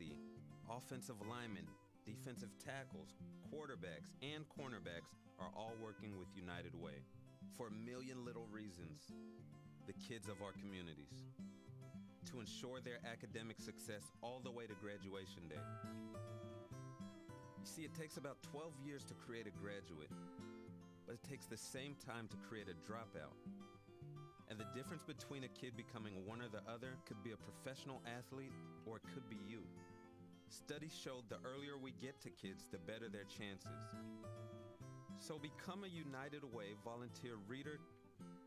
safety, offensive linemen, defensive tackles, quarterbacks, and cornerbacks are all working with United Way for a million little reasons. The kids of our communities, to ensure their academic success all the way to graduation day. You see, it takes about 12 years to create a graduate, but it takes the same time to create a dropout. And the difference between a kid becoming one or the other could be a professional athlete, or it could be you. Studies showed the earlier we get to kids, the better their chances. So become a United Way volunteer reader,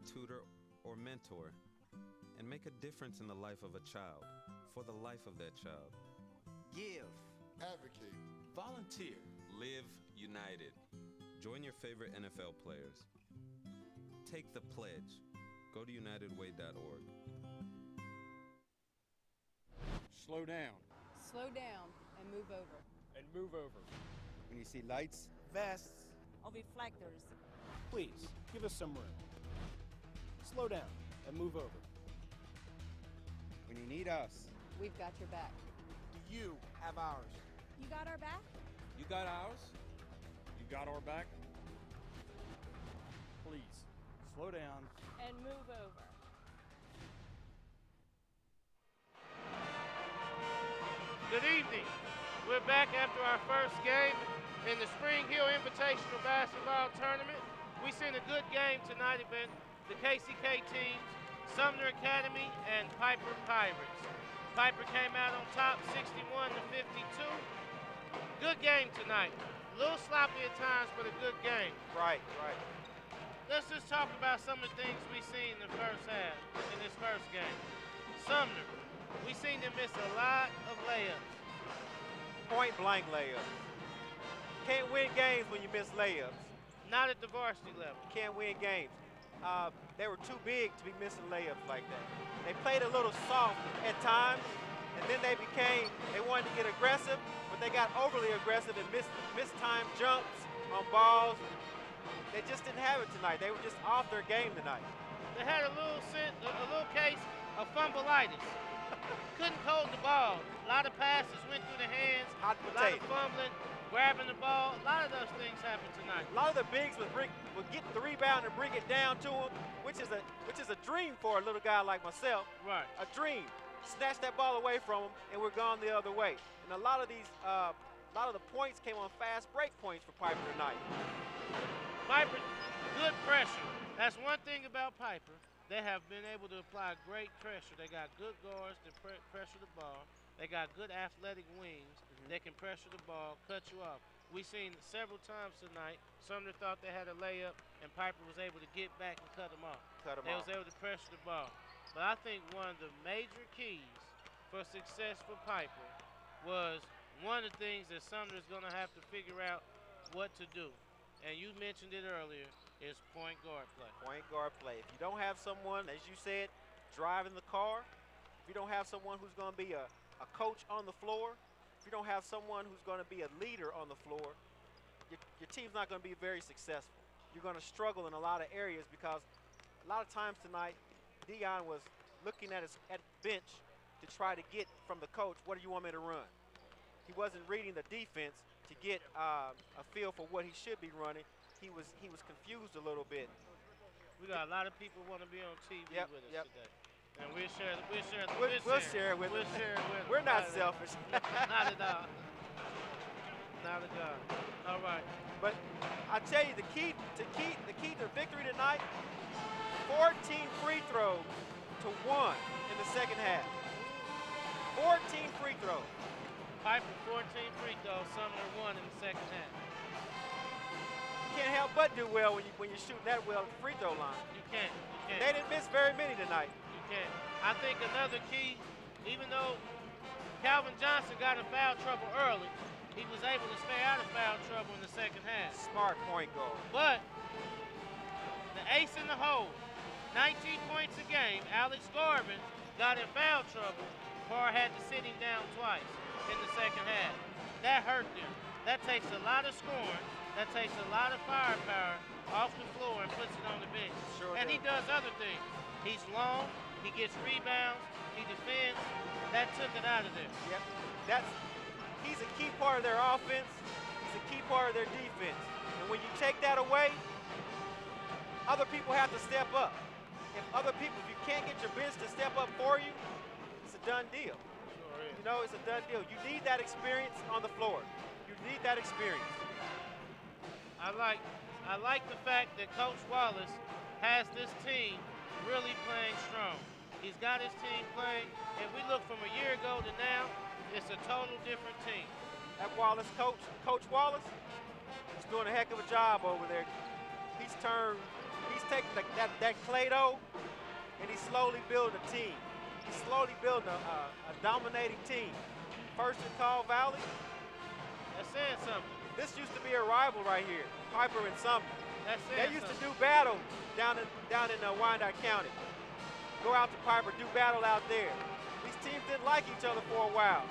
tutor, or mentor, and make a difference in the life of a child, for the life of that child. Give. Advocate. Volunteer. Live united. Join your favorite NFL players. Take the pledge. Go to unitedway.org. Slow down. Slow down and move over. And move over. When you see lights, vests, or reflectors, please give us some room. Slow down and move over. when you need us, We've got your back. do you have ours? you got our back? You got ours? You got our back? Please, slow down. And move over. Good evening. We're back after our first game in the Spring Hill Invitational Basketball Tournament. We seen a good game tonight against the KCK teams, Sumner Academy and Piper Pirates. Piper came out on top 61-52. Good game tonight. A little sloppy at times, but a good game. Right. Let's just talk about some of the things we seen in the first half, in this first game. Sumner, we seen them miss a lot of layups. Point blank layups. Can't win games when you miss layups. Not at the varsity level. Can't win games. They were too big to be missing layups like that. They played a little soft at times, and then they wanted to get aggressive, but they got overly aggressive and missed time jumps on balls. They just didn't have it tonight. They were just off their game tonight. They had a little case of fumbleitis. Couldn't hold the ball. A lot of passes went through the hands. Hot A lot of potato. fumbling, grabbing the ball. A lot of those things happened tonight. A lot of the bigs would get the rebound and bring it down to them, which is a dream for a little guy like myself. Right. A dream. Snatch that ball away from them, and we're gone the other way. And a lot of the points came on fast break points for Piper tonight. Piper, good pressure. That's one thing about Piper. They have been able to apply great pressure. They got good guards to pressure the ball. They got good athletic wings. They can pressure the ball, cut you off. We've seen several times tonight, Sumner thought they had a layup, and Piper was able to get back and cut them off. They was able to pressure the ball. But I think one of the major keys for success for Piper was one of the things that Sumner is going to have to figure out what to do. And you mentioned it earlier, is point guard play. Point guard play. If you don't have someone, as you said, driving the car, if you don't have someone who's going to be a coach on the floor, if you don't have someone who's going to be a leader on the floor, your team's not going to be very successful. You're going to struggle in a lot of areas because a lot of times tonight, Dion was looking at the bench to try to get from the coach, what do you want me to run? He wasn't reading the defense to get a feel for what he should be running. He was confused a little bit. We got a lot of people want to be on TV with us today. And we'll share it with them. We're not selfish. Not at all. Not at all. All right. But I tell you, the key to victory tonight, 14 free throws to 1 in the second half. 14 free throws. Piper 14 free throws, Sumner 1 in the second half. You can't help but do well when you're shooting that well at the free throw line. You can't. They didn't miss very many tonight. You can't. I think another key, even though Calvin Johnson got in foul trouble early, he was able to stay out of foul trouble in the second half. Smart point guard. But the ace in the hole, 19 points a game, Alex Garvin got in foul trouble. Carr had to sit him down twice in the second half. That hurt them. That takes a lot of scoring. That takes a lot of firepower off the floor and puts it on the bench. Sure and does. he does other things. He's long. He gets rebounds. He defends. That took it out of there. Yep. he's a key part of their offense. He's a key part of their defense. And when you take that away, other people have to step up. If you can't get your bench to step up for you, it's a done deal. Sure is. You know, it's a done deal. You need that experience on the floor. You need that experience. I like the fact that Coach Wallace has this team really playing strong. He's got his team playing. If we look from a year ago to now, it's a total different team. That Wallace Coach Wallace, he's doing a heck of a job over there. He's taking that clay dough and he's slowly building a team. He's slowly building a dominating team. First in Call Valley. That's saying something. This used to be a rival right here, Piper and Sumner. That's They saying used to something. do battle down in Wyandotte County. Go out to Piper, do battle out there. These teams didn't like each other for a while.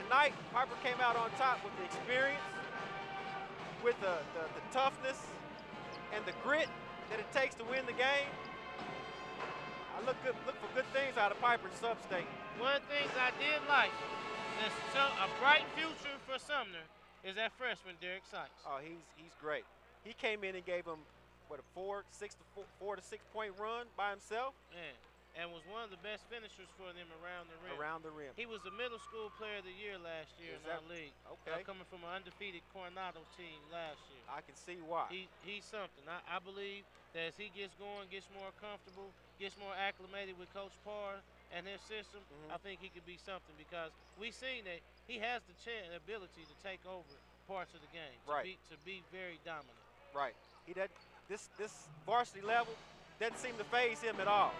Tonight, Piper came out on top with the experience, with the toughness, and the grit that it takes to win the game. I look for good things out of Piper Sub-State. One of the things I did like, that's a bright future for Sumner, is that freshman Derek Sykes. Oh, he's great. He came in and gave him what, a 4 to 6 point run by himself. Man, and was one of the best finishers for them around the rim. Around the rim. He was the middle school player of the year last year in our league. Okay. Coming from an undefeated Coronado team last year. I can see why. He's something. I believe that as he gets going, gets more comfortable, gets more acclimated with Coach Parr and his system, I think he could be something because we've seen that he has the ability to take over parts of the game, to be very dominant. Right. This varsity level doesn't seem to faze him at all.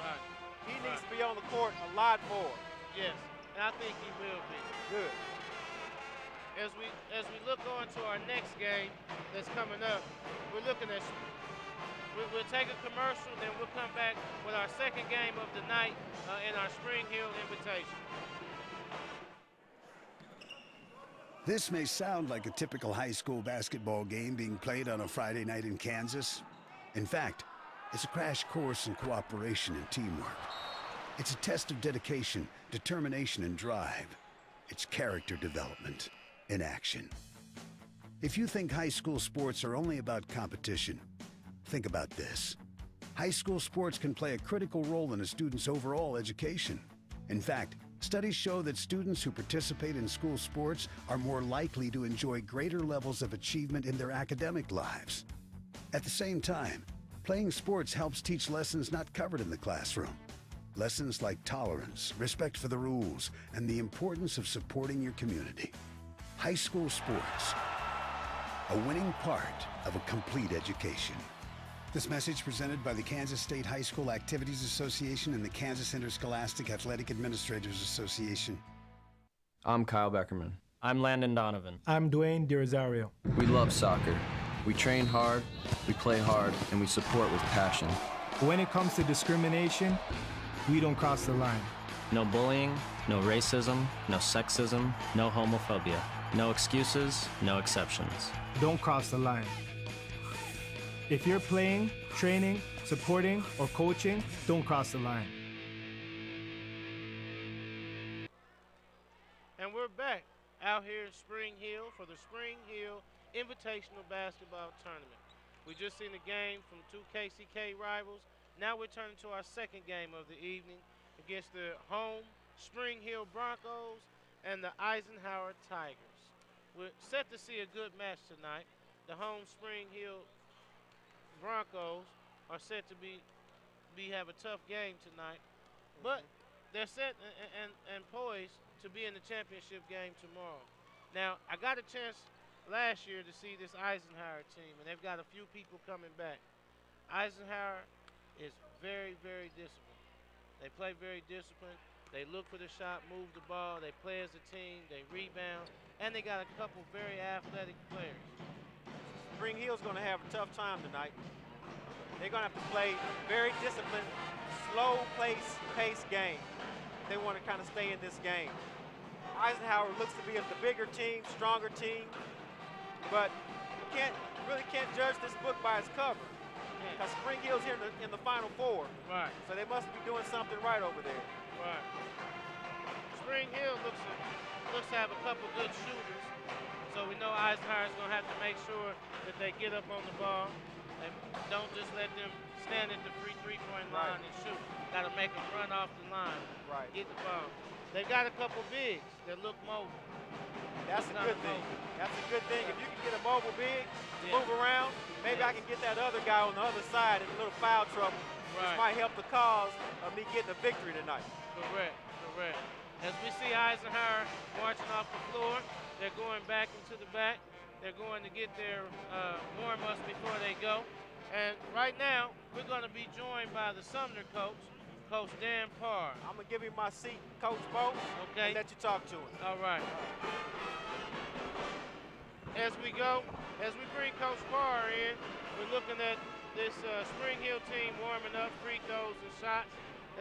Right. He needs to be on the court a lot more. Yes, and I think he will be. Good. As we look on to our next game that's coming up, we're looking at. We'll take a commercial, then we'll come back with our second game of the night in our Spring Hill Invitation. This may sound like a typical high school basketball game being played on a Friday night in Kansas. In fact, it's a crash course in cooperation and teamwork. It's a test of dedication, determination, and drive. It's character development in action. If you think high school sports are only about competition, think about this. High school sports can play a critical role in a student's overall education. In fact, studies show that students who participate in school sports are more likely to enjoy greater levels of achievement in their academic lives. At the same time, playing sports helps teach lessons not covered in the classroom. Lessons like tolerance, respect for the rules, and the importance of supporting your community. High school sports, a winning part of a complete education. This message presented by the Kansas State High School Activities Association and the Kansas Interscholastic Athletic Administrators Association. I'm Kyle Beckerman. I'm Landon Donovan. I'm Dwayne DiRosario. We love soccer. We train hard, we play hard, and we support with passion. When it comes to discrimination, we don't cross the line. No bullying, no racism, no sexism, no homophobia. No excuses, no exceptions. Don't cross the line. If you're playing, training, supporting, or coaching, don't cross the line. And we're back out here in Spring Hill for the Spring Hill Invitational Basketball Tournament. We just seen a game from two KCK rivals. Now we're turning to our second game of the evening against the home Spring Hill Broncos and the Eisenhower Tigers. We're set to see a good match tonight. The home Spring Hill Broncos are set to have a tough game tonight, but they're set and poised to be in the championship game tomorrow. Now, I got a chance last year to see this Eisenhower team, and they've got a few people coming back. Eisenhower is very, very disciplined. They play very disciplined. They look for the shot, move the ball. They play as a team. They rebound, and they got a couple very athletic players. Spring Hill's going to have a tough time tonight. They're going to have to play very disciplined, slow-paced game. They want to kind of stay in this game. Eisenhower looks to be the bigger team, stronger team, but you really can't judge this book by its cover. Because Spring Hill's here in the Final Four. Right. So they must be doing something right over there. Right. Spring Hill looks to have a couple good shooters. So we know Eisenhower is going to have to make sure that they get up on the ball and don't just let them stand at the free three-point line and shoot. Got to make them run off the line, get the ball. They've got a couple bigs that look mobile. That's a good thing. That's a good thing. If you can get a mobile big, move around, maybe I can get that other guy on the other side in a little foul trouble. Which might help the cause of me getting a victory tonight. Correct. As we see Eisenhower marching off the floor, they're going back into the back. They're going to get their warm-ups before they go. And right now, we're going to be joined by the Sumner coach, Coach Dan Parr. I'm going to give him my seat, Coach Bo, and let you talk to him. All right. As we bring Coach Parr in, we're looking at this Spring Hill team warming up, free throws and shots,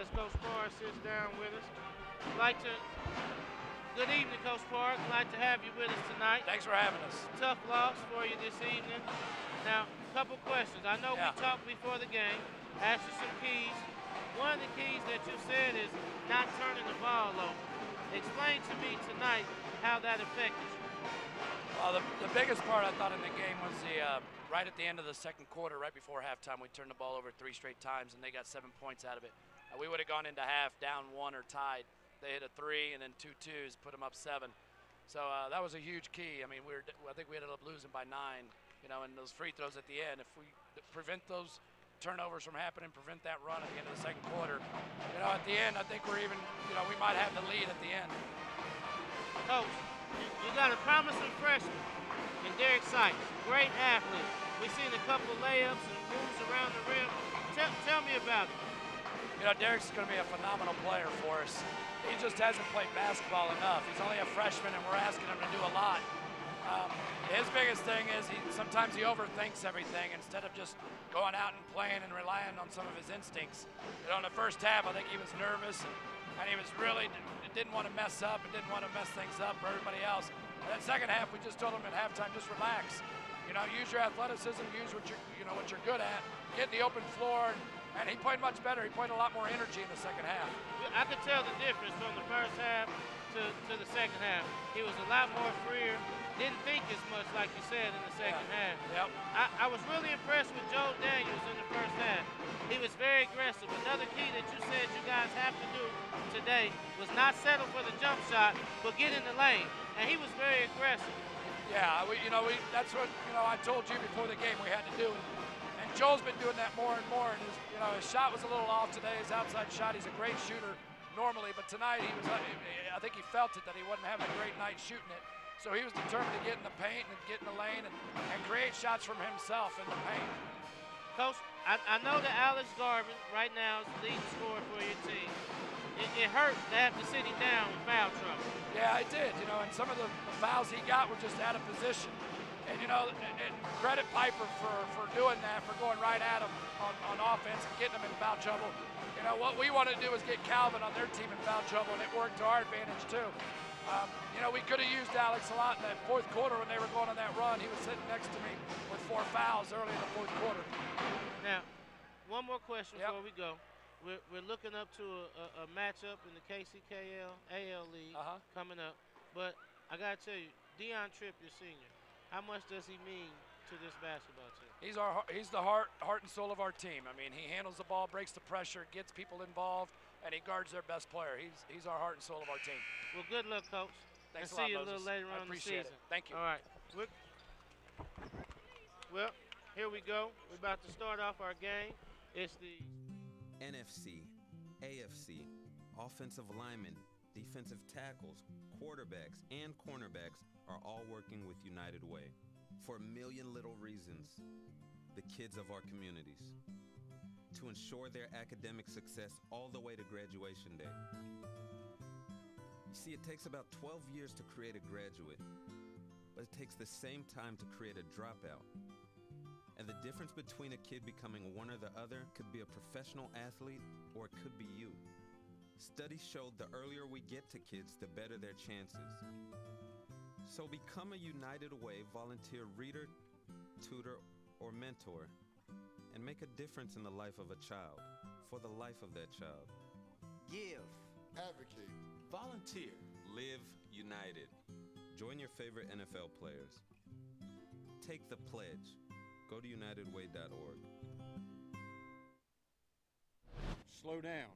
as Coach Parr sits down with us. Good evening, Coach Parr. Glad to have you with us tonight. Thanks for having us. Tough loss for you this evening. Now, a couple questions. I know we talked before the game, asked you some keys. One of the keys that you said is not turning the ball over. Explain to me tonight how that affected you. Well, the biggest part I thought in the game was right at the end of the second quarter, right before halftime, we turned the ball over 3 straight times, and they got 7 points out of it. We would have gone into half down 1 or tied. They hit a 3 and then 2 twos, put them up 7. So that was a huge key. I mean, I think we ended up losing by 9, and those free throws at the end. If we prevent those turnovers from happening, prevent that run at the end of the second quarter, at the end, I think we're even, we might have the lead at the end. Coach, you got a promising freshman in Derek Sykes, great athlete. We've seen a couple layups and moves around the rim. Tell me about it. Derek's going to be a phenomenal player for us. He just hasn't played basketball enough. He's only a freshman, and we're asking him to do a lot. His biggest thing is sometimes he overthinks everything instead of just going out and playing and relying on some of his instincts. In the first half, I think he was nervous, and he was really didn't want to mess up and didn't want to mess things up for everybody else. And then second half, we just told him at halftime, just relax. Use your athleticism, use what you're good at, get in the open floor. And he played much better. He played a lot more energy in the second half. I could tell the difference from the first half to the second half. He was a lot more freer, didn't think as much, like you said, in the second half. Yep. I was really impressed with Joe Daniels in the first half. He was very aggressive. Another key that you said you guys have to do today was not settle for the jump shot, but get in the lane. And he was very aggressive. Yeah, that's what I told you before the game we had to do. Joel's been doing that more and more, and his shot was a little off today, his outside shot. He's a great shooter normally, but tonight I think he felt it that he wasn't having a great night shooting it. So he was determined to get in the paint and get in the lane and create shots from himself in the paint. Coach, I know that Alex Garvin right now is the leading scorer for your team. It hurt to have to sit him down with foul trouble. Yeah, it did, and some of the fouls he got were just out of position. And, and credit Piper for doing that, for going right at him on offense and getting them in foul trouble. What we want to do is get Calvin on their team in foul trouble, and it worked to our advantage, too. We could have used Alex a lot in that fourth quarter when they were going on that run. He was sitting next to me with 4 fouls early in the fourth quarter. Now, one more question before we go. We're looking up to a matchup in the KCKL AL League coming up. But I got to tell you, Deion Tripp, your senior, how much does he mean to this basketball team? He's the heart and soul of our team. I mean, he handles the ball, breaks the pressure, gets people involved, and he guards their best player. He's our heart and soul of our team. Well, good luck, Coach. Thanks a lot, see you Moses. a little later on in the season. It. Thank you. All right. Well, here we go. We're about to start off our game. It's the NFC, AFC, offensive linemen, defensive tackles, quarterbacks, and cornerbacks are all working with United Way for a million little reasons. The kids of our communities, to ensure their academic success all the way to graduation day. You see, it takes about 12 years to create a graduate, but it takes the same time to create a dropout. And the difference between a kid becoming one or the other could be a professional athlete, or it could be you. Studies showed the earlier we get to kids, the better their chances. So become a United Way volunteer reader, tutor, or mentor, and make a difference in the life of a child, for the life of that child. Give, advocate, Volunteer. Live united. Join your favorite NFL players. Take the pledge. Go to unitedway.org. Slow down.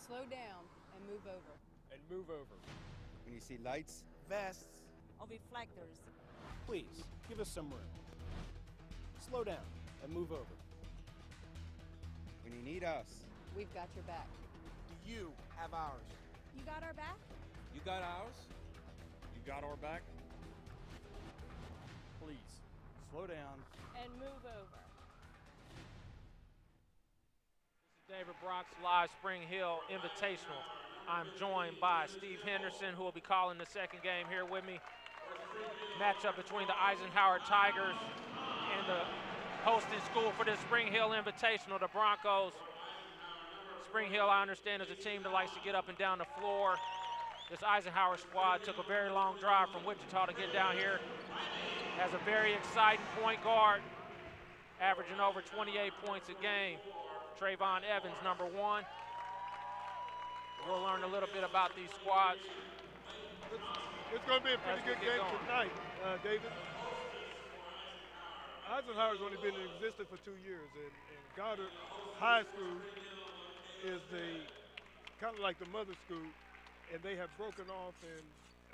Slow down and move over. And move over. When you see lights, Vests. Or reflectors. Please, give us some room. Slow down and move over. when you need us. We've got your back. You have ours. You got our back? You got ours? You got our back? Please, slow down. And move over. This is David Brock's live Spring Hill Invitational. I'm joined by Steve Henderson, who will be calling the second game here with me. Matchup between the Eisenhower Tigers and the hosting school for this Spring Hill Invitational, the Broncos. Spring Hill, I understand, is a team that likes to get up and down the floor. This Eisenhower squad took a very long drive from Wichita to get down here. Has a very exciting point guard, averaging over 28 points a game. Trevon Evans, number 1. We'll learn a little bit about these squads. It's going to be a pretty good game tonight, David. Eisenhower's only been in existence for 2 years, and Goddard High School is the kind of like the mother school, and they have broken off. And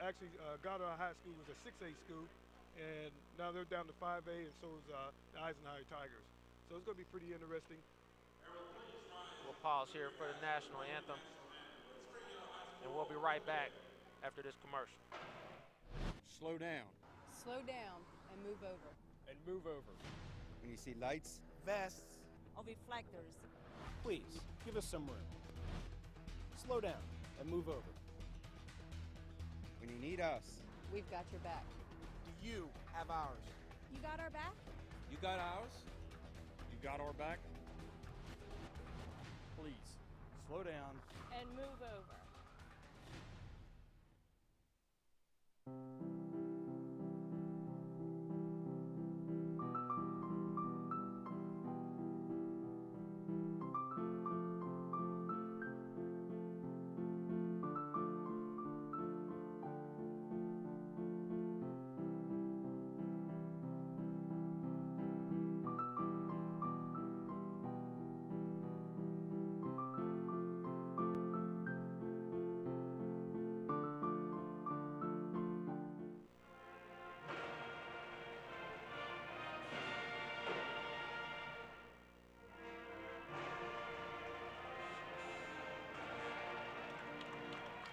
actually, Goddard High School was a 6A school, and now they're down to 5A, and so is the Eisenhower Tigers. So it's going to be pretty interesting. We'll pause here for the national anthem, and we'll be right back after this commercial. Slow down. Slow down and move over. And move over. When you see lights, Vests. Or reflectors. Please, give us some room. Slow down and move over. when you need us. We've got your back. You have ours. You got our back? You got ours? You got our back? Please, slow down. And move over.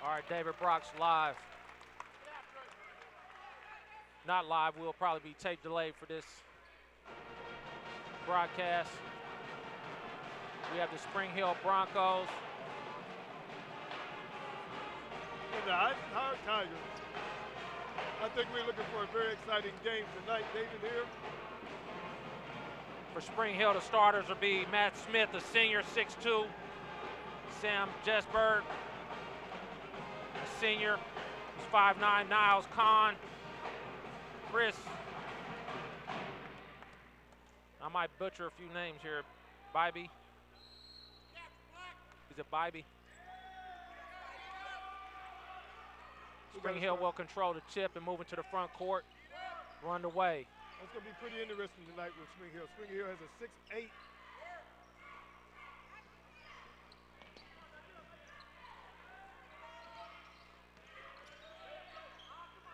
All right, David Brock's live. Not live, we'll probably be tape delayed for this broadcast. We have the Spring Hill Broncos. And the Eisenhower Tigers. I think we're looking for a very exciting game tonight, David, here. For Spring Hill, the starters will be Matt Smith, a senior, 6'2". Sam Jesberg, a senior, he's 5'9". Niles Kahn. Chris, I might butcher a few names here. Bybee. Is it Bybee? Spring Hill will control the tip and move into the front court. Run away. It's going to be pretty interesting tonight with Spring Hill. Spring Hill has a 6'8".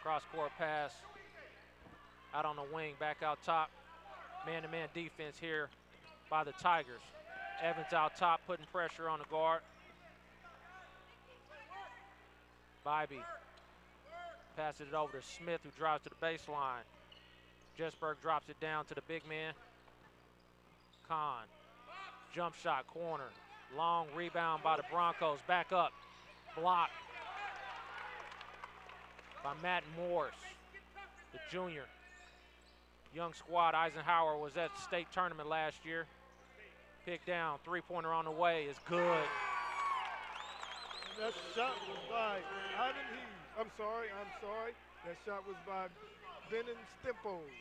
Cross-court pass out on the wing, back out top. Man-to-man defense here by the Tigers. Evans out top, putting pressure on the guard. Bybee passes it over to Smith, who drives to the baseline. Jesberg drops it down to the big man. Kahn, jump shot, corner. Long rebound by the Broncos, back up, block by Matt Morris, the junior. Young squad. Eisenhower was at the state tournament last year. Picked down, three-pointer on the way is good. And that shot was by Ivan Hees. I'm sorry. That shot was by Benin Stimpos.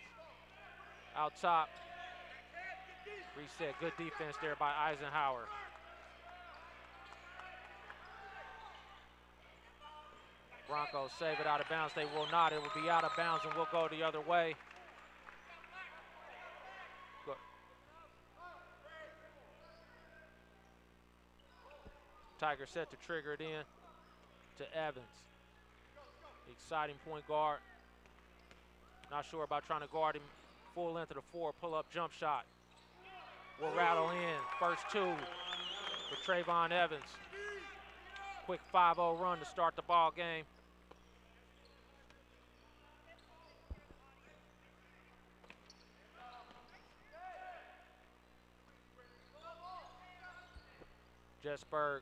Out top. Reset, good defense there by Eisenhower. Broncos save it out of bounds. They will not. It will be out of bounds and will go the other way. Go. Tigers set to trigger it in to Evans. The exciting point guard. Not sure about trying to guard him full length of the floor. Pull-up jump shot. Will rattle in. First two for Trevon Evans. Quick 5-0 run to start the ball game. Jessberg,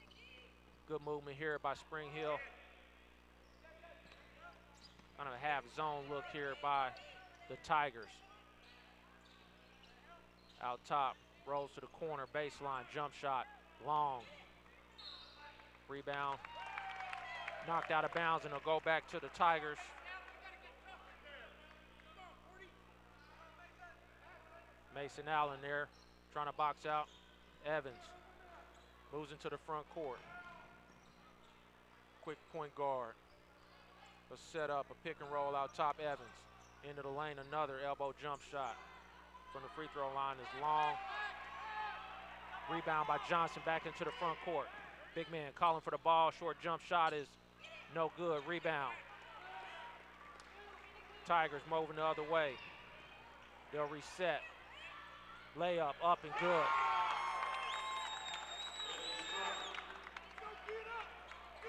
good movement here by Spring Hill. Kind of a half zone look here by the Tigers. Out top, rolls to the corner, baseline, jump shot, long. Rebound, knocked out of bounds, and it'll go back to the Tigers. Mason Allen there, trying to box out. Evans moves into the front court. Quick point guard. A set up, a pick and roll out top. Evans into the lane, another elbow jump shot from the free throw line is long. Rebound by Johnson back into the front court. Big man calling for the ball. Short jump shot is no good. Rebound. Tigers moving the other way. They'll reset. Layup up and good.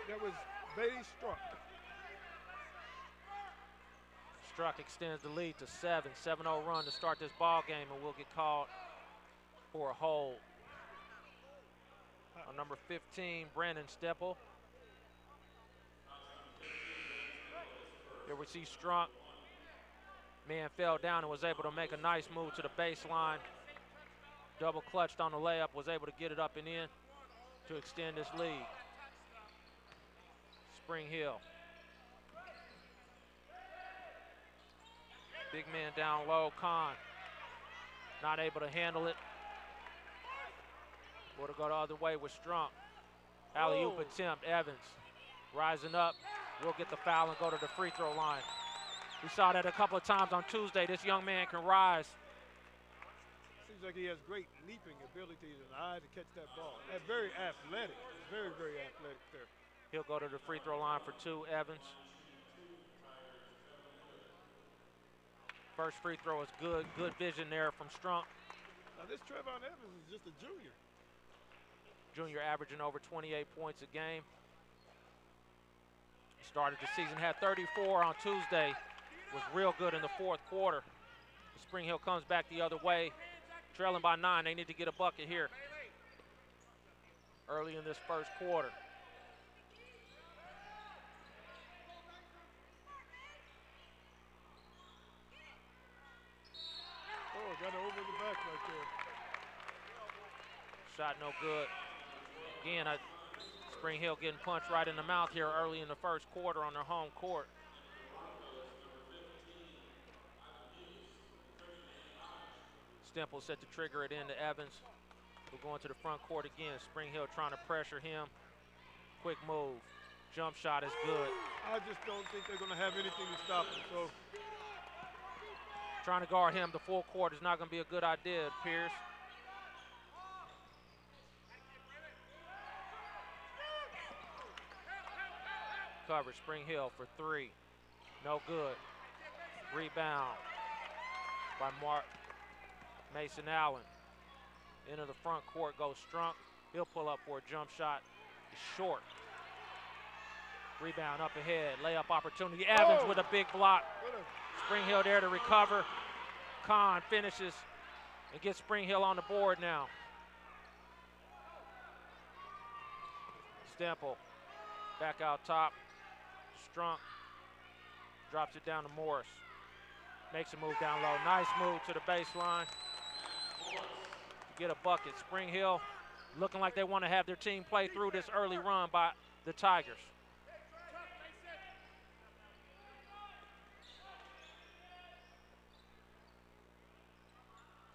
That was Beatty Struck. Struck extends the lead to 7. 7-0 run to start this ball game, and we'll get called for a hold. On number 15, Brandon Steppel. Here we see Strunk. Man fell down and was able to make a nice move to the baseline. Double clutched on the layup, was able to get it up and in to extend this lead. Spring Hill. Big man down low, Khan. Not able to handle it. Would have go the other way with Strunk. Alley-oop attempt, Evans. Rising up, will get the foul and go to the free throw line. We saw that a couple of times on Tuesday. This young man can rise. Seems like he has great leaping abilities and eye to catch that ball. That's very athletic. Very, very athletic there. He'll go to the free throw line for 2, Evans. First free throw is good. Good vision there from Strunk. Now this Trevon Evans is just a junior. Junior averaging over 28 points a game. Started the season, had 34 on Tuesday. Was real good in the fourth quarter. Spring Hill comes back the other way. Trailing by 9, they need to get a bucket here early in this first quarter. Oh, got it over the back right there. Shot no good. Again, Spring Hill getting punched right in the mouth here early in the first quarter on their home court. Stemple set to trigger it into Evans. We're going to the front court again. Spring Hill trying to pressure him. Quick move. Jump shot is good. I just don't think they're going to have anything to stop him. So trying to guard him the full court is not going to be a good idea, it appears. Coverage, Spring Hill for 3. No good. Rebound by Mason Allen. Into the front court goes Strunk. He'll pull up for a jump shot. It's short. Rebound up ahead. Layup opportunity. Evans with a big block. Spring Hill there to recover. Khan finishes and gets Spring Hill on the board now. Stemple back out top. Strunk drops it down to Morris. Makes a move down low. Nice move to the baseline to get a bucket. Spring Hill looking like they want to have their team play through this early run by the Tigers.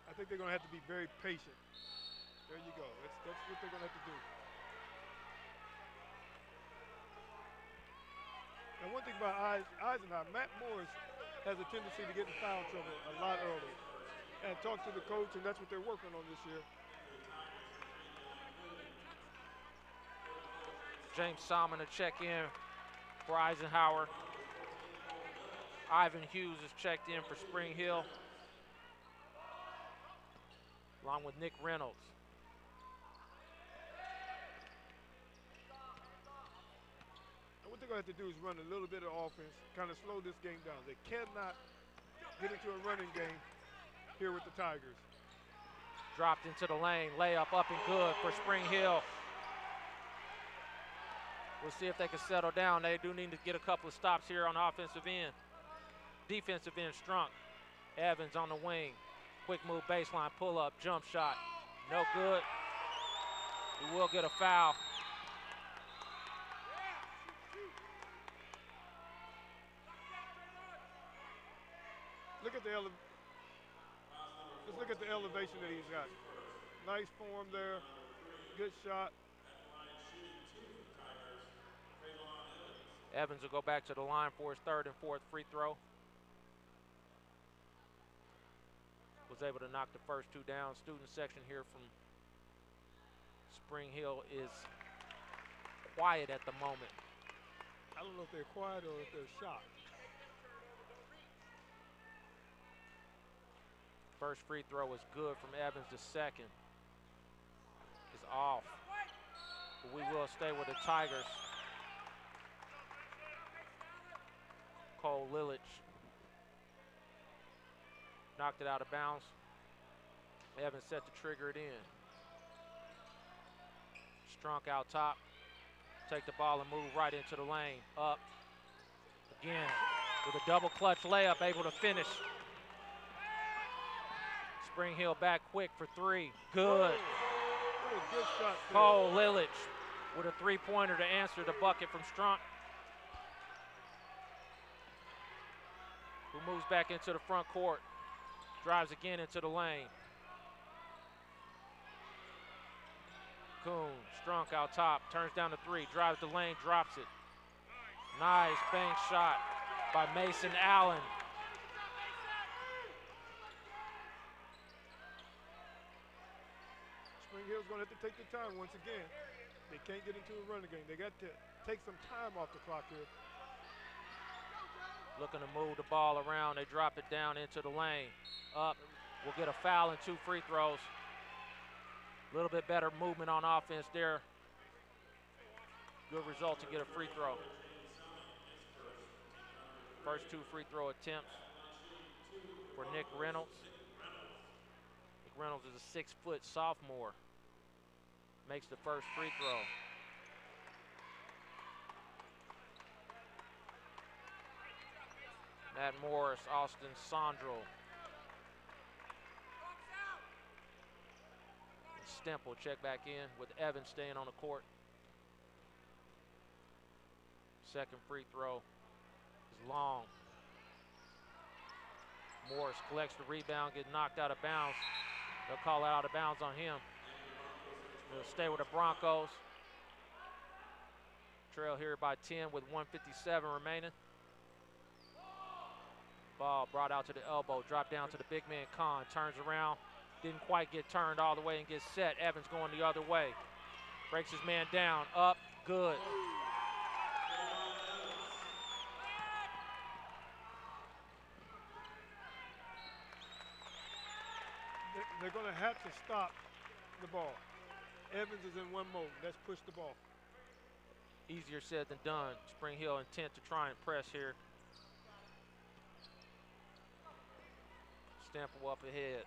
I think they're going to have to be very patient. There you go. That's what they're going to have to do. And one thing about Eisenhower, Matt Morris has a tendency to get in foul trouble a lot early. And talk to the coach, and that's what they're working on this year. James Salmon to check in for Eisenhower. Ivan Hughes is checked in for Spring Hill, along with Nick Reynolds. And what they're going to have to do is run a little bit of offense, kind of slow this game down. They cannot get into a running game here with the Tigers. Dropped into the lane, layup up and good for Spring Hill. We'll see if they can settle down. They do need to get a couple of stops here on the offensive end. Defensive end, Strunk. Evans on the wing. Quick move, baseline, pull up, jump shot. No good. He will get a foul. Let's look at the elevation that he's got. Nice form there, good shot. Evans will go back to the line for his third and fourth free throw. Was able to knock the first two down. Student section here from Spring Hill is quiet at the moment. I don't know if they're quiet or if they're shocked. First free throw is good from Evans. The second is off. But we will stay with the Tigers. Cole Lilich knocked it out of bounds. Evans set to trigger it in. Strunk out top. Take the ball and move right into the lane. Up. Again with a double clutch layup, able to finish. Spring Hill back quick for three. Good. Good shot. Cole Lilich with a three-pointer to answer the bucket from Strunk, who moves back into the front court. Drives again into the lane. Kuhn, Strunk out top, turns down the three, drives the lane, drops it. Nice bank shot by Mason Allen. Spring Hill's going to have to take the time once again. They can't get into a running game. They got to take some time off the clock here. Looking to move the ball around. They drop it down into the lane. Up. We'll get a foul and two free throws. A little bit better movement on offense there. Good result to get a free throw. First two free throw attempts for Nick Reynolds. Nick Reynolds is a 6-foot sophomore. Makes the first free throw. Matt Morris, Austin Sondrel. Stemple check back in with Evans staying on the court. Second free throw is long. Morris collects the rebound, gets knocked out of bounds. They'll call it out of bounds on him. They'll stay with the Broncos. Trail here by 10 with 1:57 remaining. Ball brought out to the elbow, dropped down to the big man Khan, turns around, didn't quite get turned all the way and gets set. Evans going the other way. Breaks his man down, up, good. They're going to have to stop the ball. Evans is in one mode, that's push the ball. Easier said than done. Spring Hill intent to try and press here. Stemple up ahead.